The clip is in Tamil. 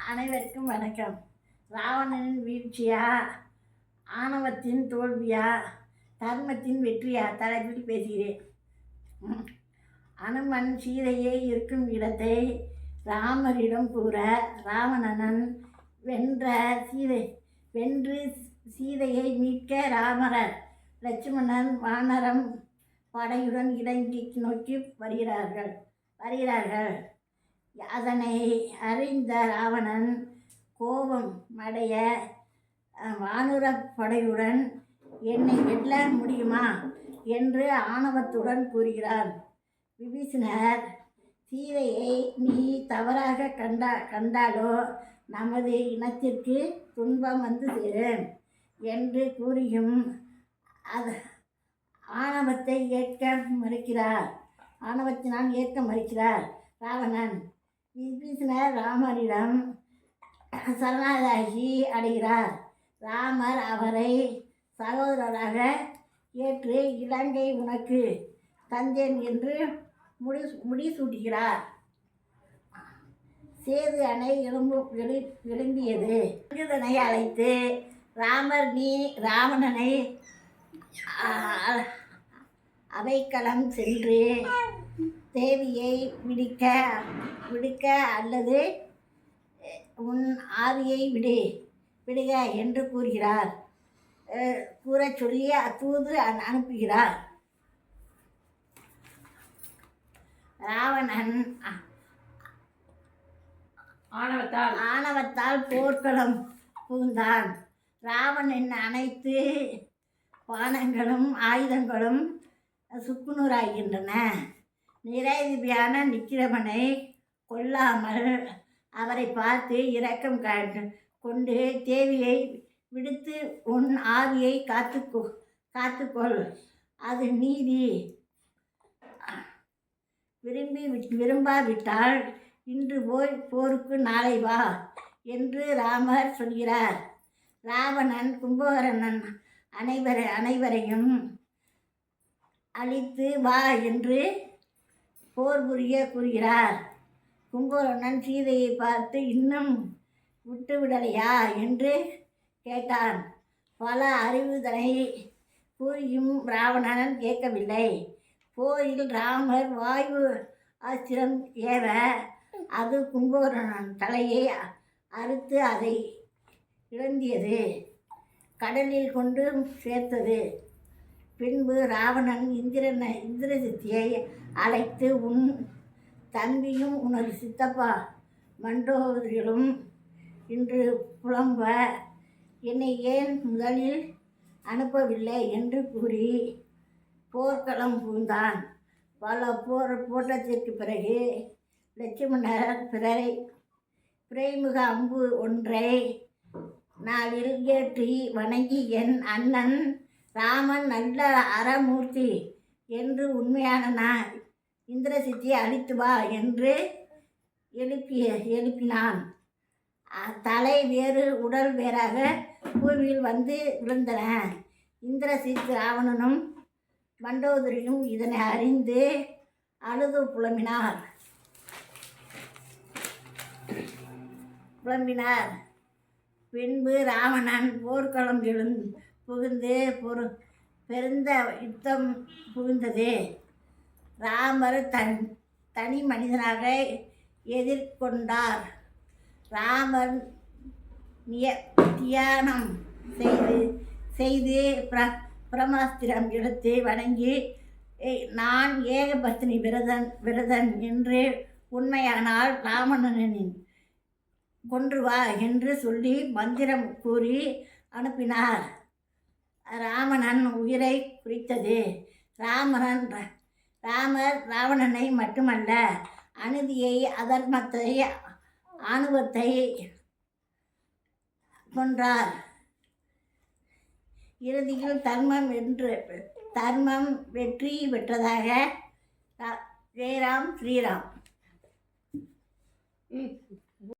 அனைவருக்கும் வணக்கம். ராவணனின் வீழ்ச்சியா, ஆணவத்தின் தோல்வியா, தர்மத்தின் வெற்றியா தலைப்பில் பேசுகிறேன். அனுமன் சீதையை இருக்கும் இடத்தை ராமரிடம் கூற, ராவணன் வென்று சீதையை மீட்க ராமரர் லட்சுமணன் வானரம் படையுடன் இலங்கை நோக்கி வருகிறார்கள். அதனை அறிந்த ராவணன் கோபம் அடைய வானுரப் படையுடன் என்னை வெல்ல முடியுமா என்று ஆணவத்துடன் கூறுகிறார். விபீஷணர், சீதையை நீ தவறாக கண்டாலோ நமது இனத்திற்கு துன்பம் வந்து சேரும் என்று கூறியும் ஆணவத்தினால் ஏற்க மறுக்கிறார் ராவணன். விபீஷணர் ராமரிடம் சரணாகதி அடைகிறார். ராமர் அவரை சகோதரராக ஏற்று இலங்கை உனக்கு தந்தேன் என்று முடிசூட்டுகிறார். சேது அணை எழும்பியது. இதனை அழைத்து ராமர் ராவணனை அவைக்களம் சென்று தேவியை விடுக்க அல்லது உன் ஆவியை விடுக என்று கூறச் சொல்லி தூது அனுப்புகிறார். ராவணன் ஆணவத்தால் போர்க்களம் புகுந்தான். ராவணன் அனைத்து பானங்களும் ஆயுதங்களும் சுக்குநூறாகின்றன. நிராயுதியான நிக்கிரமனை கொல்லாமல் அவரை பார்த்து இரக்கம் கொண்டு தேவியை விடுத்து உன் ஆவியை காத்துக்கொள், அது நீதி. விரும்பாவிட்டால் இன்று போய் போருக்கு நாளை வா என்று ராமர் சொல்கிறார். ராவணன் கும்பகர்ணன் அனைவரையும் அழித்து வா என்று போர் புரிய கூறுகிறார். கும்பகர்ணன் சீதையை பார்த்து இன்னும் விட்டுவிடலையா என்று கேட்டான். பல அறிவுதனை கூறியும் ராவணன் கேட்கவில்லை. போரில் ராமர் வாயு ஆஸ்திரம் ஏற அது கும்பகர்ணன் தலையை அறுத்து அதை இழந்தியது, கடலில் கொண்டு சேர்த்தது. பின்பு ராவணன் இந்திரசித்தியை அழைத்து உன் தம்பியும் உனது சித்தப்பா மண்டோதரிகளும் இன்று புலம்ப என்னை ஏன் முதலில் அனுப்பவில்லை என்று கூறி போர்க்களம் புகுந்தான். பல போட்டத்திற்கு பிறகு லட்சுமணர் பிறைமுக அம்பு ஒன்றை நாளில் ஏற்றி வணங்கி என் அண்ணன் ராமன் நல்ல அறமூர்த்தி என்று உண்மையான இந்திரசித்தியை அழித்து வா என்று எழுப்பினான். தலை வேறு உடல் வேறாக பூமியில் வந்து விழுந்தன. இந்திரசித் ராவணனும் மண்டோதரியும் இதனை அறிந்து அழுது புலம்பினார். பின்பு ராவணன் போர்க்களம் புகுந்து பெருந்த யுத்தம் புகுந்தது. ராமர் தனி மனிதனாக எதிர்கொண்டார். ராமர் தியானம் செய்து பிரமாஸ்திரம் எடுத்து வணங்கி நான் ஏகபத்தினி விரதன் என்று உண்மையானால் ராவணனின் கொன்று வா என்று சொல்லி மந்திரம் கூறி அனுப்பினார். ராவணன் உயிரை குறித்தது. ராமர் ராவணனை மட்டுமல்ல, அநீதியை, அதர்மத்தை, ஆணவத்தை கொன்றார். இறுதியில் தர்மம் வெற்றி பெற்றதாக. ஜெயராம் ஸ்ரீராம்.